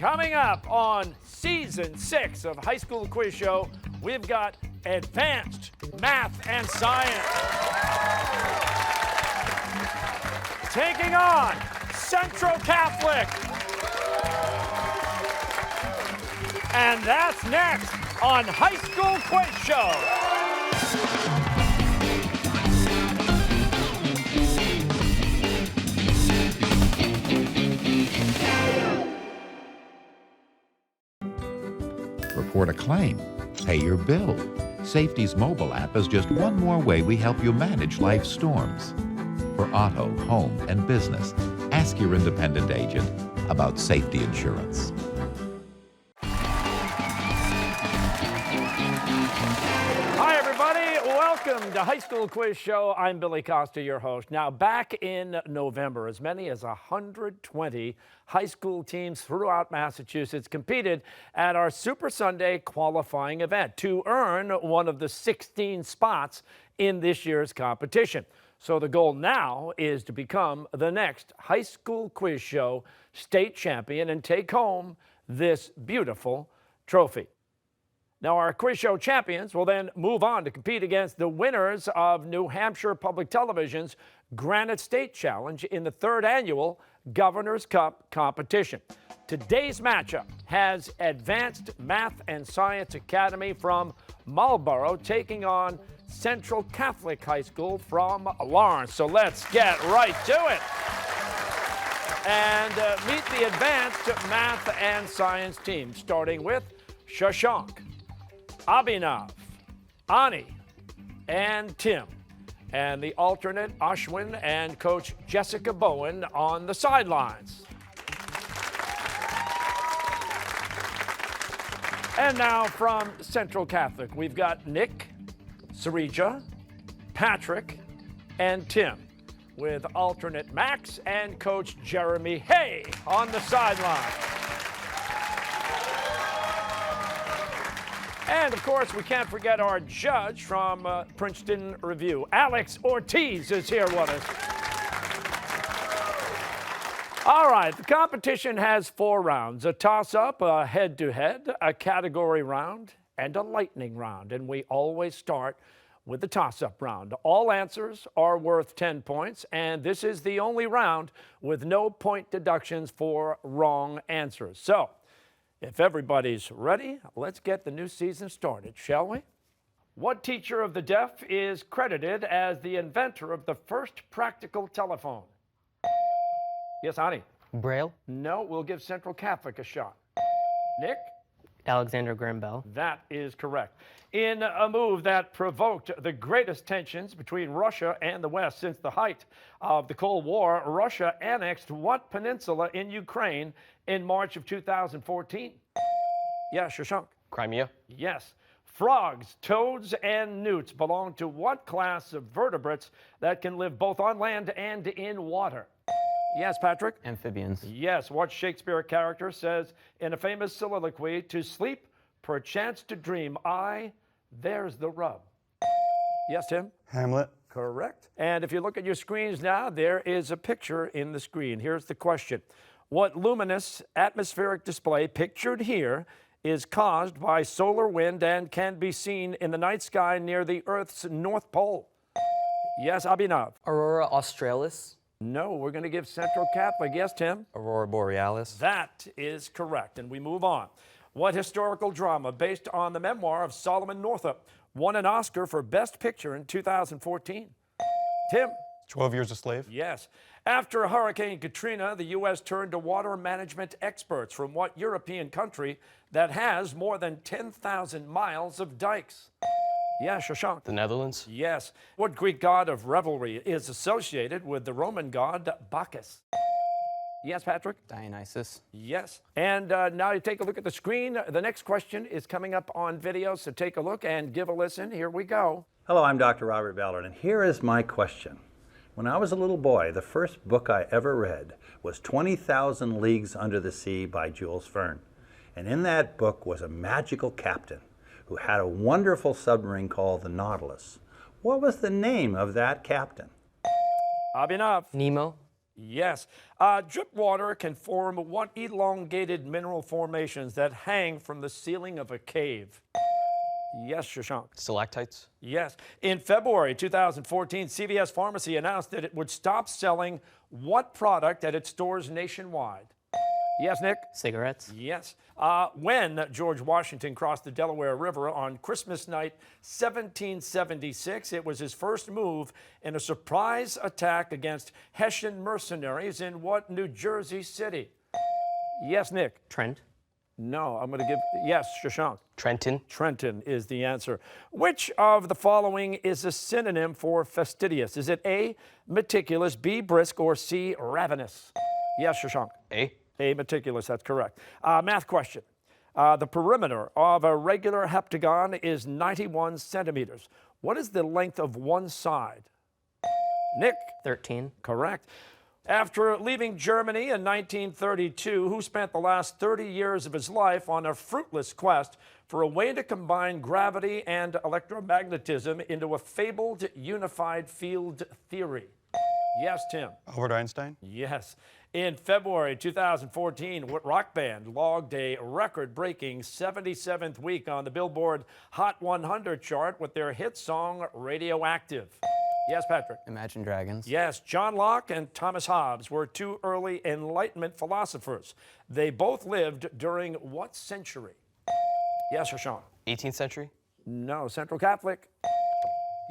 Coming up on Season 6 of High School Quiz Show, we've got advanced math and science. Taking on Central Catholic. And that's next on High School Quiz Show. Report a claim, pay your bill. Safety's mobile app is just one more way we help you manage life's storms. For auto, home, and business, ask your independent agent about safety insurance. Hi, everybody. Welcome to High School Quiz Show. I'm Billy Costa, your host. Now, back in November, as many as 120 high school teams throughout Massachusetts competed at our Super Sunday qualifying event to earn one of the 16 spots in this year's competition. So the goal now is to become the next High School Quiz Show state champion and take home this beautiful trophy. Now, our quiz show champions will then move on to compete against the winners of New Hampshire Public Television's Granite State Challenge in the third annual Governor's Cup competition. Today's matchup has Advanced Math and Science Academy from Marlborough taking on Central Catholic High School from Lawrence. So let's get right to it. And meet the Advanced Math and Science team, starting with Shashank, Abhinav, Ani, and Tim, and the alternate Ashwin and Coach Jessica Bowen on the sidelines. And now from Central Catholic, we've got Nick, Sarija, Patrick, and Tim, with alternate Max and Coach Jeremy Hay on the sideline. And, of course, we can't forget our judge from Princeton Review. Alex Ortiz is here with us. All right, the competition has 4 rounds, a toss-up, a head-to-head, a category round, and a lightning round. And we always start with the toss-up round. All answers are worth 10 points, and this is the only round with no point deductions for wrong answers. So, if everybody's ready, let's get the new season started, shall we? What teacher of the deaf is credited as the inventor of the first practical telephone? Yes, Ani? Braille. No, we'll give Central Catholic a shot. Nick? Alexander Graham Bell. That is correct. In a move that provoked the greatest tensions between Russia and the West since the height of the Cold War, Russia annexed what peninsula in Ukraine in March of 2014? Yes, Shashank. Crimea. Yes. Frogs, toads, and newts belong to what class of vertebrates that can live both on land and in water? Yes, Patrick? Amphibians. Yes. What Shakespeare character says in a famous soliloquy, "To sleep, perchance to dream, there's the rub"? Yes, Tim? Hamlet. Correct. And if you look at your screens now, there is a picture in the screen. Here's the question. What luminous atmospheric display pictured here is caused by solar wind and can be seen in the night sky near the Earth's North Pole? Yes, Abhinav? Aurora Australis. No, we're going to give Central Catholic. Yes, Tim? Aurora Borealis. That is correct, and we move on. What historical drama based on the memoir of Solomon Northup won an Oscar for Best Picture in 2014? Tim? 12 Years a Slave. Yes. After Hurricane Katrina, the U.S. turned to water management experts from what European country that has more than 10,000 miles of dikes? Yes, Shashank. The Netherlands. Yes. What Greek god of revelry is associated with the Roman god Bacchus? Yes, Patrick? Dionysus. Yes. And now you take a look at the screen. The next question is coming up on video, so take a look and give a listen. Here we go. Hello, I'm Dr. Robert Ballard, and here is my question. When I was a little boy, the first book I ever read was 20,000 Leagues Under the Sea by Jules Verne. And in that book was a magical captain who had a wonderful submarine called the Nautilus. What was the name of that captain? Abhinav. Nemo. Yes. Drip water can form what elongated mineral formations that hang from the ceiling of a cave? Yes, Shashank. Stalactites. Yes. In February 2014, CVS Pharmacy announced that it would stop selling what product at its stores nationwide? Yes, Nick? Cigarettes. Yes. When George Washington crossed the Delaware River on Christmas night 1776, it was his first move in a surprise attack against Hessian mercenaries in what New Jersey city? Yes, Nick? Trent. No, I'm going to give, yes, Shashank. Trenton. Trenton is the answer. Which of the following is a synonym for fastidious? Is it A, meticulous, B, brisk, or C, ravenous? Yes, Shashank. A. A, meticulous, that's correct. Math question. The perimeter of a regular heptagon is 91 centimeters. What is the length of one side? Nick? 13. Correct. After leaving Germany in 1932, who spent the last 30 years of his life on a fruitless quest for a way to combine gravity and electromagnetism into a fabled unified field theory? Yes, Tim. Albert Einstein? Yes. In February 2014, what rock band logged a record-breaking 77th week on the Billboard Hot 100 chart with their hit song Radioactive? Yes, Patrick. Imagine Dragons. Yes, John Locke and Thomas Hobbes were two early Enlightenment philosophers. They both lived during what century? Yes, Sean. 18th century. No, Central Catholic.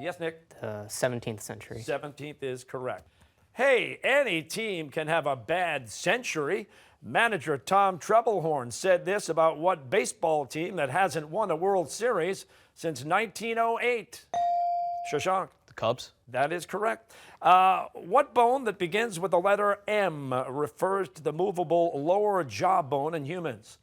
Yes, Nick. The 17th century. 17th is correct. Hey, any team can have a bad century. Manager Tom Trebelhorn said this about what baseball team that hasn't won a World Series since 1908? Shashank. The Cubs. That is correct. What bone that begins with the letter M refers to the movable lower jawbone in humans?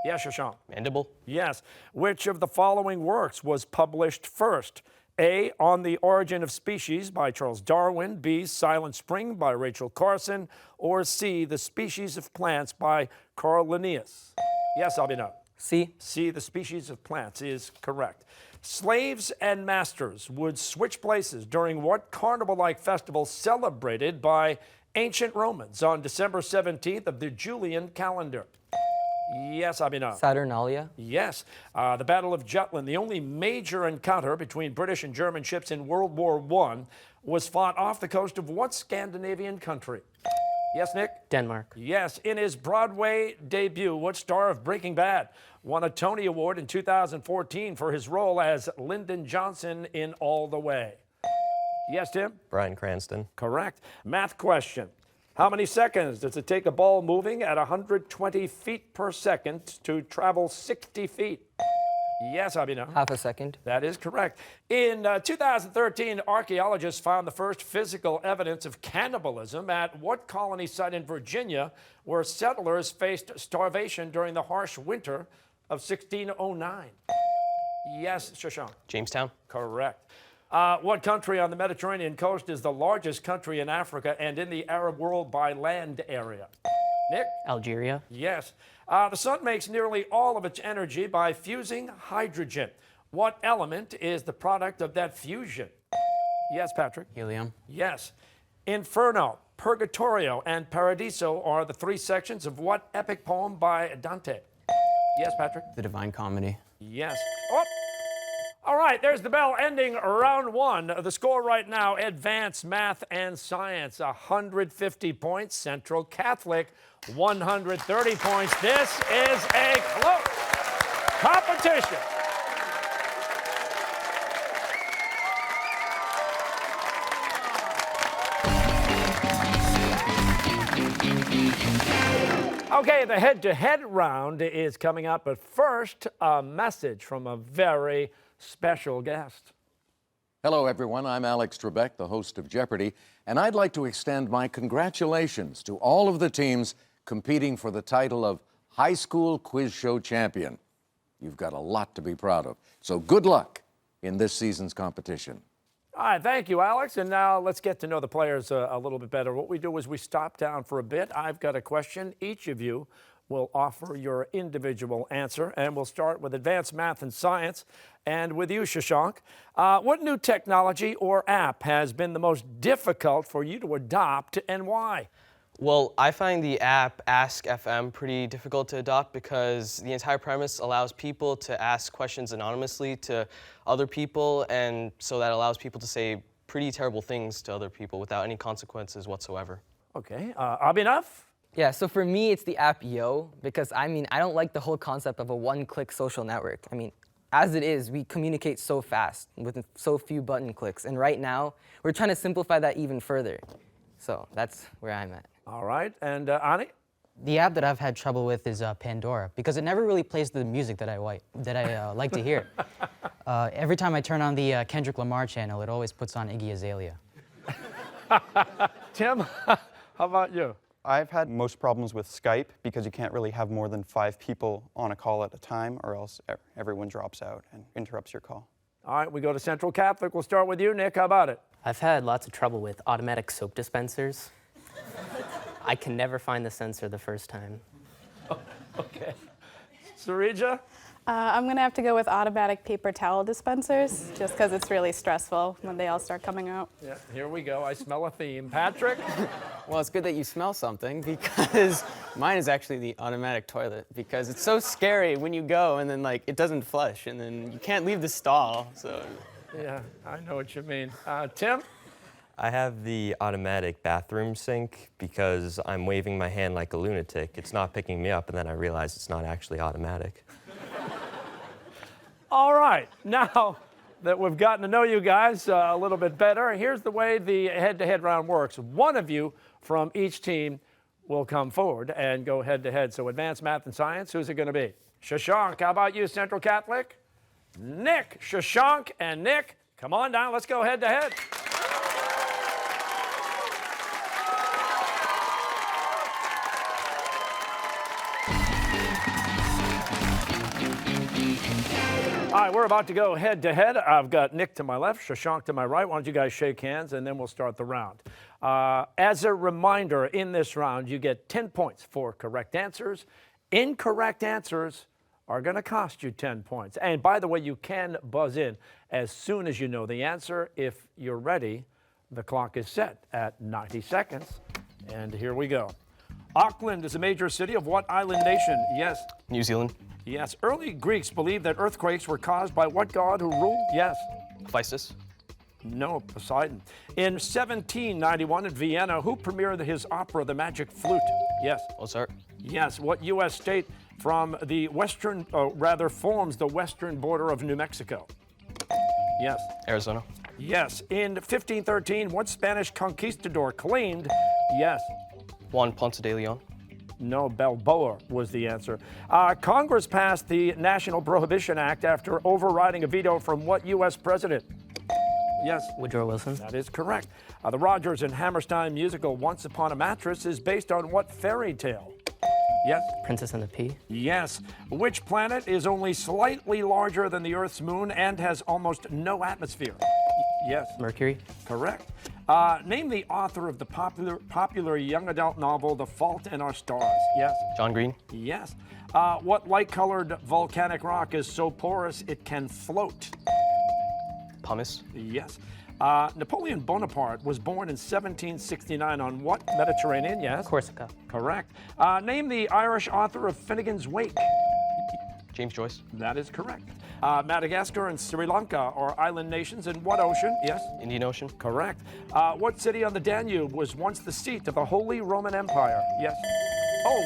Yes, Shashank. Mandible. Yes. Which of the following works was published first? A, On the Origin of Species by Charles Darwin, B, Silent Spring by Rachel Carson, or C, The Species of Plants by Carl Linnaeus? Yes, Abhinav. C. C, The Species of Plants is correct. Slaves and masters would switch places during what carnival-like festival celebrated by ancient Romans on December 17th of the Julian calendar? Yes, Abhinav. Saturnalia. Yes. The Battle of Jutland, the only major encounter between British and German ships in World War I, was fought off the coast of what Scandinavian country? Yes, Nick? Denmark. Yes. In his Broadway debut, what star of Breaking Bad won a Tony Award in 2014 for his role as Lyndon Johnson in All the Way? Yes, Tim? Bryan Cranston. Correct. Math question. How many seconds does it take a ball moving at 120 feet per second to travel 60 feet? Yes, Abhinav. Half a second. That is correct. In 2013, archaeologists found the first physical evidence of cannibalism at what colony site in Virginia where settlers faced starvation during the harsh winter of 1609? Yes, Shashank. Jamestown. Correct. What country on the Mediterranean coast is the largest country in Africa and in the Arab world by land area? Nick? Algeria. Yes. The sun makes nearly all of its energy by fusing hydrogen. What element is the product of that fusion? Yes, Patrick. Helium. Yes. Inferno, Purgatorio, and Paradiso are the three sections of what epic poem by Dante? Yes, Patrick. The Divine Comedy. Yes. Oh. All right, there's the bell ending round one. The score right now, advanced math and science, 150 points. Central Catholic, 130 points. This is a close competition. Okay, the head-to-head round is coming up, but first, a message from a very special guest. Hello, everyone. I'm Alex Trebek, the host of Jeopardy, and I'd like to extend my congratulations to all of the teams competing for the title of High School Quiz Show Champion. You've got a lot to be proud of, so good luck in this season's competition. All right, thank you, Alex. And now let's get to know the players a little bit better. What we do is we stop down for a bit. I've got a question. Each of you will offer your individual answer, and we'll start with advanced math and science. And with you, Shashank, what new technology or app has been the most difficult for you to adopt, and why? Well, I find the app Ask FM pretty difficult to adopt because the entire premise allows people to ask questions anonymously to other people, and so that allows people to say pretty terrible things to other people without any consequences whatsoever. Okay, Abhinav? Yeah, so for me, it's the app Yo, because I don't like the whole concept of a one-click social network. As it is, we communicate so fast with so few button clicks, and right now, we're trying to simplify that even further. So that's where I'm at. All right, and Ani? The app that I've had trouble with is Pandora, because it never really plays the music that I like to hear. Every time I turn on the Kendrick Lamar channel, it always puts on Iggy Azalea. Tim, how about you? I've had most problems with Skype because you can't really have more than 5 people on a call at a time, or else everyone drops out and interrupts your call. All right, we go to Central Catholic. We'll start with you, Nick. How about it? I've had lots of trouble with automatic soap dispensers. I can never find the sensor the first time. Okay. Sarija? I'm going to have to go with automatic paper towel dispensers, just because it's really stressful when they all start coming out. Yeah, here we go. I smell a theme. Patrick? Well, it's good that you smell something because mine is actually the automatic toilet because it's so scary when you go and then it doesn't flush and then you can't leave the stall, so. Yeah, I know what you mean. Tim? I have the automatic bathroom sink because I'm waving my hand like a lunatic. It's not picking me up, and then I realize it's not actually automatic. All right, now that we've gotten to know you guys a little bit better, here's the way the head-to-head round works. One of you from each team will come forward and go head-to-head. So advanced math and science, who's it going to be? Shashank, how about you, Central Catholic? Nick, Shashank, and Nick, come on down. Let's go head-to-head. All right, we're about to go head-to-head. I've got Nick to my left, Shashank to my right. Why don't you guys shake hands, and then we'll start the round. As a reminder, in this round, you get 10 points for correct answers. Incorrect answers are going to cost you 10 points. And by the way, you can buzz in as soon as you know the answer. If you're ready, the clock is set at 90 seconds. And here we go. Auckland is a major city of what island nation? Yes. New Zealand. Yes. Early Greeks believed that earthquakes were caused by what god who ruled? Yes. Hephaestus. No, Poseidon. In 1791 in Vienna, who premiered his opera, The Magic Flute? Yes. Mozart. Yes. What U.S. state from the western, forms the western border of New Mexico? Yes. Arizona. Yes. In 1513, what Spanish conquistador claimed? Yes. Juan Ponce de Leon. No, Balboa was the answer. Congress passed the National Prohibition Act after overriding a veto from what U.S. president? Yes. Woodrow Wilson. That is correct. The Rodgers and Hammerstein musical Once Upon a Mattress is based on what fairy tale? Yes. Princess and the Pea. Yes. Which planet is only slightly larger than the Earth's moon and has almost no atmosphere? Yes. Mercury. Correct. Name the author of the popular young adult novel The Fault in Our Stars? Yes. John Green. Yes. What light-colored volcanic rock is so porous it can float? Pumice. Yes. Napoleon Bonaparte was born in 1769 on what Mediterranean? Yes. Corsica. Correct. Name the Irish author of Finnegan's Wake? James Joyce. That is correct. Madagascar and Sri Lanka are island nations in what ocean? Yes. Indian Ocean. Correct. What city on the Danube was once the seat of the Holy Roman Empire? Yes. Oh.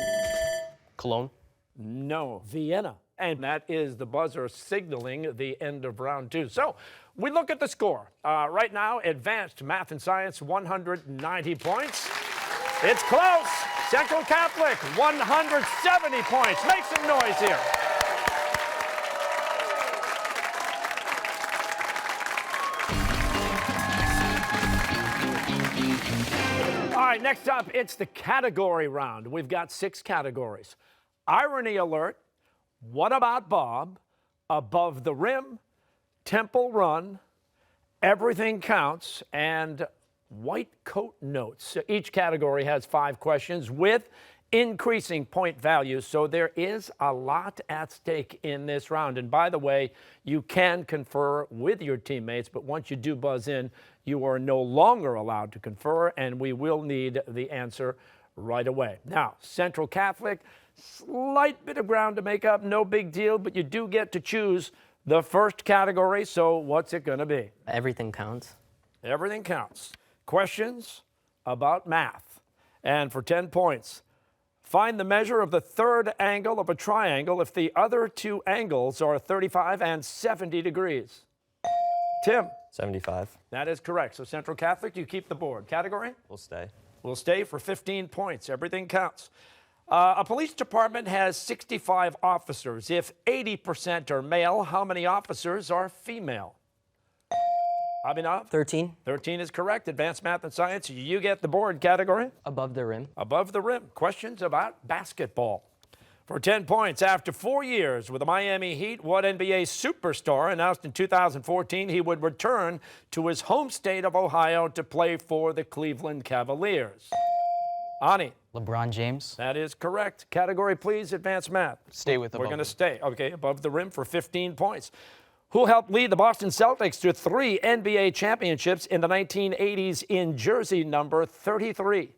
Cologne. No, Vienna. And that is the buzzer signaling the end of round 2. So we look at the score. Right now, advanced math and science, 190 points. It's close. Central Catholic, 170 points. Make some noise here. All right, next up, it's the category round. We've got 6 categories. Irony alert, what about Bob, above the rim, Temple Run, everything counts, and white coat notes. Each category has 5 questions with increasing point values, so there is a lot at stake in this round. And by the way, you can confer with your teammates, but once you do buzz in, you are no longer allowed to confer, and we will need the answer right away. Now, Central Catholic, slight bit of ground to make up, no big deal, but you do get to choose the first category, so what's it going to be? Everything counts. Everything counts. Questions about math. And for 10 points, find the measure of the third angle of a triangle if the other two angles are 35 and 70 degrees. Tim? 75. That is correct. So Central Catholic, you keep the board. Category? We'll stay. We'll stay for 15 points. Everything counts. A police department has 65 officers. If 80% are male, how many officers are female? Abhinav? 13. 13 is correct. Advanced math and science, you get the board. Category? Above the rim. Above the rim. Questions about basketball. For 10 points, after 4 years with the Miami Heat, what NBA superstar announced in 2014 he would return to his home state of Ohio to play for the Cleveland Cavaliers? Ani? LeBron James. That is correct. Category, please. Advanced math. Stay with We're above going to the stay. Okay, above the rim for 15 points. Who helped lead the Boston Celtics to 3 NBA championships in the 1980s in jersey number 33?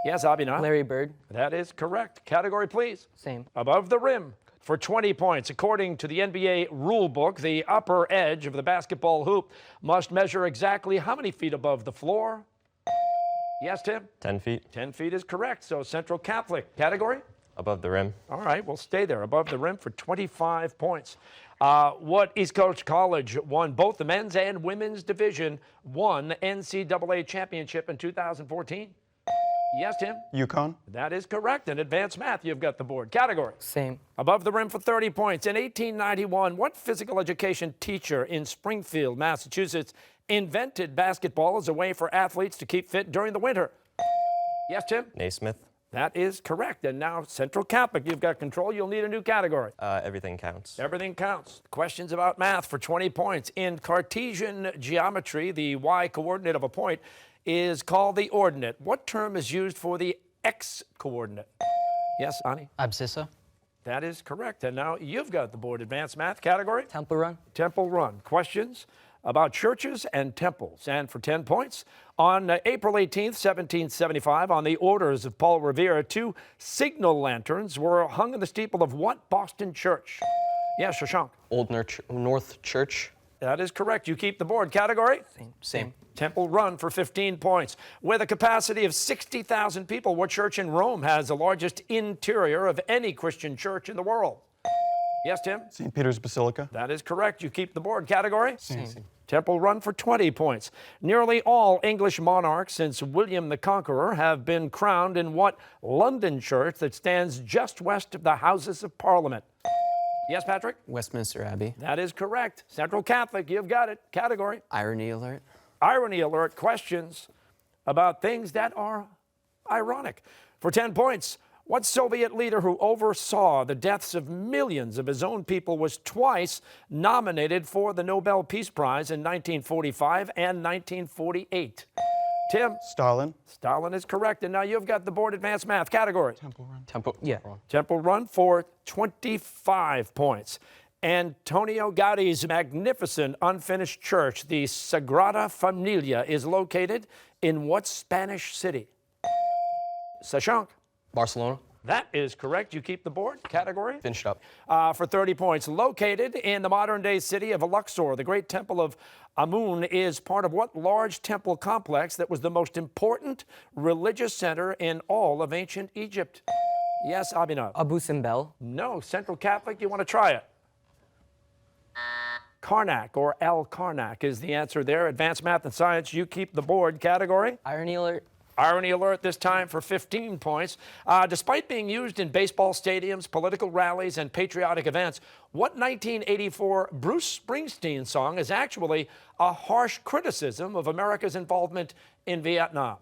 Yes, Abhinav? Larry Bird. That is correct. Category, please. Same. Above the rim for 20 points. According to the NBA rule book, the upper edge of the basketball hoop must measure exactly how many feet above the floor? Yes, Tim? 10 feet. 10 feet is correct. So Central Catholic. Category? Above the rim. All right, we'll stay there. Above the rim for 25 points. What East Coast College won both the men's and women's division, won NCAA championship in 2014? Yes, Tim? Yukon. That is correct. In advanced math, you've got the board. Category? Same. Above the rim for 30 points. In 1891, what physical education teacher in Springfield, Massachusetts, invented basketball as a way for athletes to keep fit during the winter? Yes, Tim? Naismith. That is correct. And now Central Catholic, you've got control. You'll need a new category. Everything counts. Everything counts. Questions about math for 20 points. In Cartesian geometry, the y-coordinate of a point is called the ordinate. What term is used for the x-coordinate? Yes, Ani? Abscissa. That is correct. And now you've got the board. Advanced math category? Temple Run. Temple Run. Questions about churches and temples. And for 10 points, on April 18th, 1775, on the orders of Paul Revere, 2 signal lanterns were hung in the steeple of what Boston church? Yes, Shashank. Old North Church. That is correct. You keep the board. Category? Same. Temple Run for 15 points. With a capacity of 60,000 people, what church in Rome has the largest interior of any Christian church in the world? Yes, Tim? St. Peter's Basilica. That is correct. You keep the board. Category? Same. Temple Run for 20 points. Nearly all English monarchs since William the Conqueror have been crowned in what London church that stands just west of the Houses of Parliament? Yes, Patrick? Westminster Abbey. That is correct. Central Catholic, you've got it. Category? Irony alert. Irony alert. Questions about things that are ironic. For 10 points, what Soviet leader who oversaw the deaths of millions of his own people was twice nominated for the Nobel Peace Prize in 1945 and 1948? Tim? Stalin. Stalin is correct. And now you've got the board. Advanced math category. Yeah. Temple Run for 25 points. Antonio Gaudi's magnificent unfinished church, the Sagrada Familia, is located in what Spanish city? Sashank. Barcelona. That is correct. You keep the board. Category? Finished up. For 30 points. Located in the modern-day city of Luxor, the great temple of Amun is part of what large temple complex that was the most important religious center in all of ancient Egypt? Yes, Abhinav. Abu Simbel. No. Central Catholic, you want to try it? Karnak, or El Karnak, is the answer there. Advanced math and science, you keep the board. Category? Irony alert. Irony alert this time for 15 points. Despite being used in baseball stadiums, political rallies, and patriotic events, what 1984 Bruce Springsteen song is actually a harsh criticism of America's involvement in Vietnam?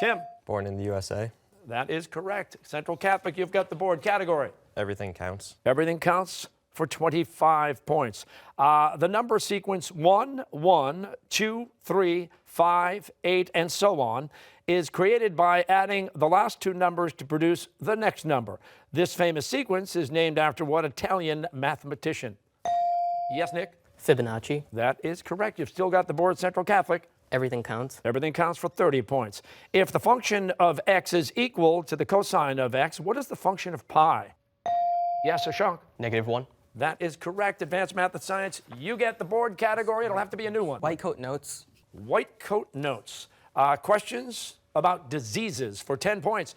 Tim? Born in the USA. That is correct. Central Catholic, you've got the board. Category? Everything counts. Everything counts for 25 points. The number sequence 1, 1, 2, 3, 5, 8, and so on is created by adding the last two numbers to produce the next number. This famous sequence is named after what Italian mathematician? Yes, Nick? Fibonacci. That is correct. You've still got the board, Central Catholic. Everything counts. Everything counts for 30 points. If the function of x is equal to the cosine of x, what is the function of pi? Yes, Shashank? -1. That is correct. Advanced Math and Science, you get the board category. It'll have to be a new one. White coat notes. White coat notes. Questions about diseases for 10 points.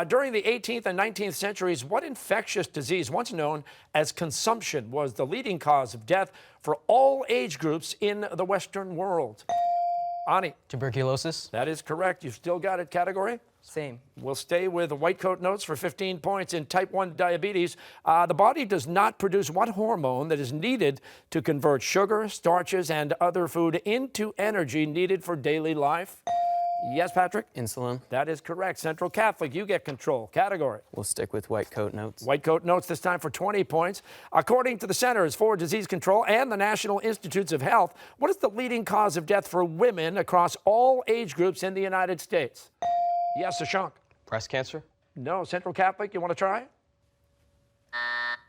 During the 18th and 19th centuries, what infectious disease, once known as consumption, was the leading cause of death for all age groups in the Western world? Ani? Tuberculosis. That is correct. You've still got it. Category? Same. We'll stay with white coat notes for 15 points. In type 1 diabetes, the body does not produce what hormone that is needed to convert sugar, starches, and other food into energy needed for daily life? Yes, Patrick? Insulin. That is correct. Central Catholic, you get control. Category? We'll stick with white coat notes. White coat notes this time for 20 points. According to the Centers for Disease Control and the National Institutes of Health, what is the leading cause of death for women across all age groups in the United States? Yes, Shashank? Breast cancer. No. Central Catholic, you want to try?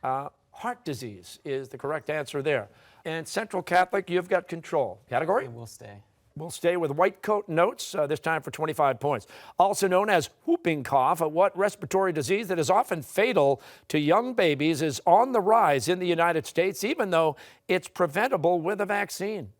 Heart disease is the correct answer there. And Central Catholic, you've got control. Category? We'll stay. We'll stay with white coat notes, this time for 25 points. Also known as whooping cough, what respiratory disease that is often fatal to young babies is on the rise in the United States, even though it's preventable with a vaccine?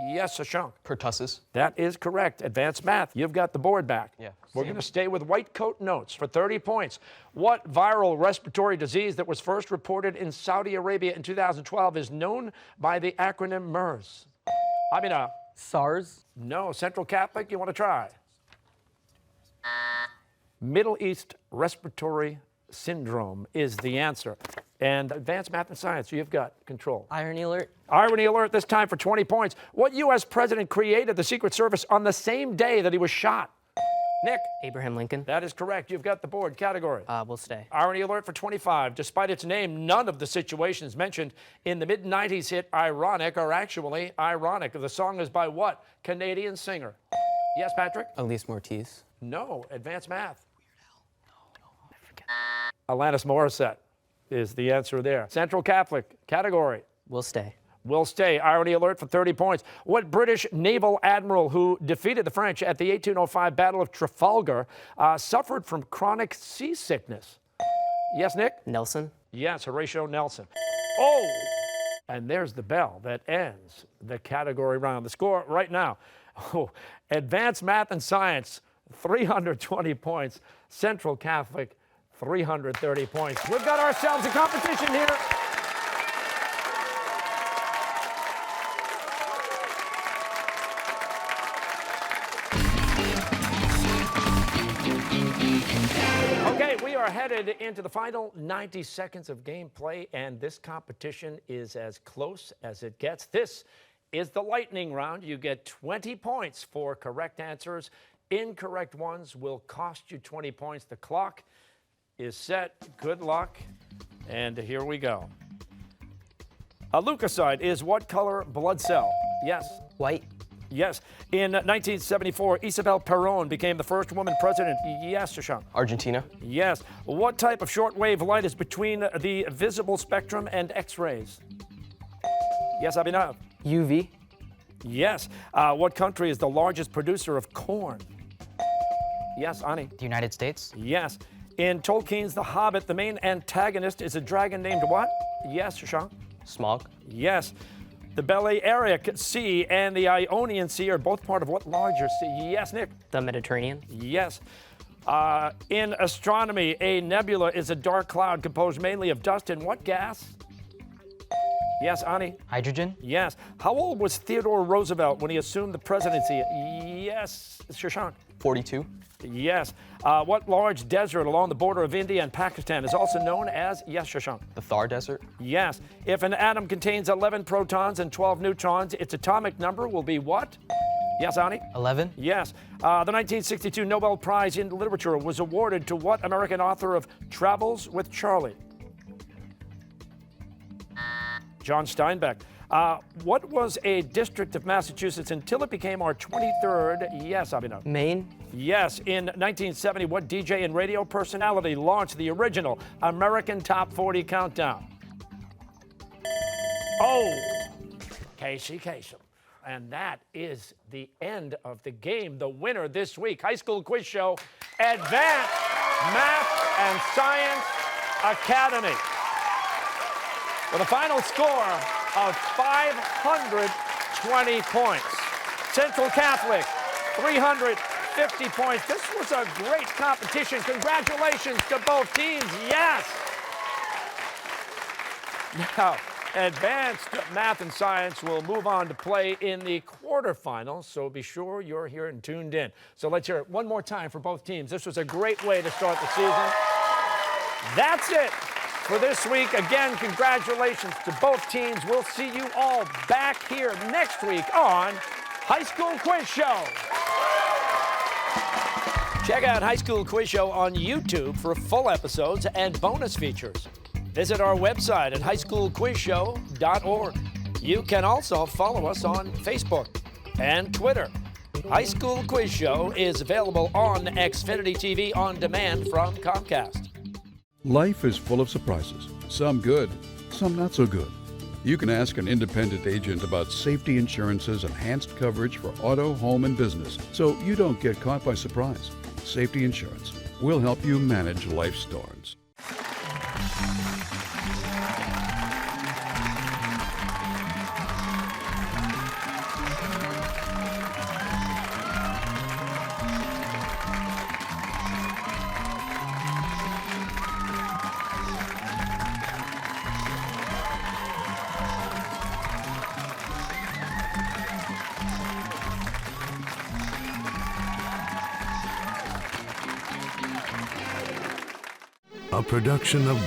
Yes, Shashank? Pertussis. That is correct. Advanced Math, you've got the board back. Yeah. We're going to stay with white coat notes for 30 points. What viral respiratory disease that was first reported in Saudi Arabia in 2012 is known by the acronym MERS? Amina? SARS. No. Central Catholic, you want to try? Middle East Respiratory Syndrome is the answer. And Advanced Math and Science, you've got control. Irony alert. Irony alert this time for 20 points. What U.S. president created the Secret Service on the same day that he was shot? Nick? Abraham Lincoln. That is correct. You've got the board. Category? We'll stay. Irony alert for 25. Despite its name, none of the situations mentioned in the mid-90s hit Ironic are actually ironic. The song is by what Canadian singer? Yes, Patrick? Elise Mortiz. No. Advanced Math. Alanis Morissette is the answer there. Central Catholic. Category? We'll stay. Will stay. Irony alert for 30 points. What British naval admiral who defeated the French at the 1805 Battle of Trafalgar suffered from chronic seasickness? Yes, Nick? Nelson. Yes, Horatio Nelson. Oh, and there's the bell that ends the category round. The score right now, Advanced Math and Science, 320 points. Central Catholic, 330 points. We've got ourselves a competition here. Okay, we are headed into the final 90 seconds of gameplay, and this competition is as close as it gets. This is the lightning round. You get 20 points for correct answers. Incorrect ones will cost you 20 points. The clock is set. Good luck. And here we go. A leukocyte is what color blood cell? Yes. White. Yes. In 1974, Isabel Perón became the first woman president. Yes, Shashank. Argentina. Yes. What type of shortwave light is between the visible spectrum and X-rays? Yes, Abhinav. UV. Yes. What country is the largest producer of corn? Yes, Ani. The United States. Yes. In Tolkien's The Hobbit, the main antagonist is a dragon named what? Yes, Shashank. Smog. Yes. The Balearic Sea and the Ionian Sea are both part of what larger sea? Yes, Nick. The Mediterranean. Yes. In astronomy, a nebula is a dark cloud composed mainly of dust and what gas? Yes, Ani. Hydrogen. Yes. How old was Theodore Roosevelt when he assumed the presidency? Yes, Shashank. 42. Yes. What large desert along the border of India and Pakistan is also known as, yes, Shashank? The Thar Desert. Yes. If an atom contains 11 protons and 12 neutrons, its atomic number will be what? Yes, Ani? 11. Yes. The 1962 Nobel Prize in Literature was awarded to what American author of Travels with Charlie? John Steinbeck. What was a district of Massachusetts until it became our 23rd? Yes, Abhinav. Maine? Yes. In 1970, what DJ and radio personality launched the original American Top 40 Countdown? Oh, Casey Kasem. And that is the end of the game. The winner this week, High School Quiz Show, Advanced Math and Science Academy. With a final score of 520 points. Central Catholic, 350 points. This was a great competition. Congratulations to both teams. Yes. Now, Advanced Math and Science will move on to play in the quarterfinals, so be sure you're here and tuned in. So let's hear it one more time for both teams. This was a great way to start the season. That's it for this week. Again, congratulations to both teams. We'll see you all back here next week on High School Quiz Show. Check out High School Quiz Show on YouTube for full episodes and bonus features. Visit our website at highschoolquizshow.org. You can also follow us on Facebook and Twitter. High School Quiz Show is available on Xfinity TV on demand from Comcast. Life is full of surprises, some good, some not so good. You can ask an independent agent about safety insurance's enhanced coverage for auto, home, and business, so you don't get caught by surprise. Safety Insurance will help you manage life's storms. A production of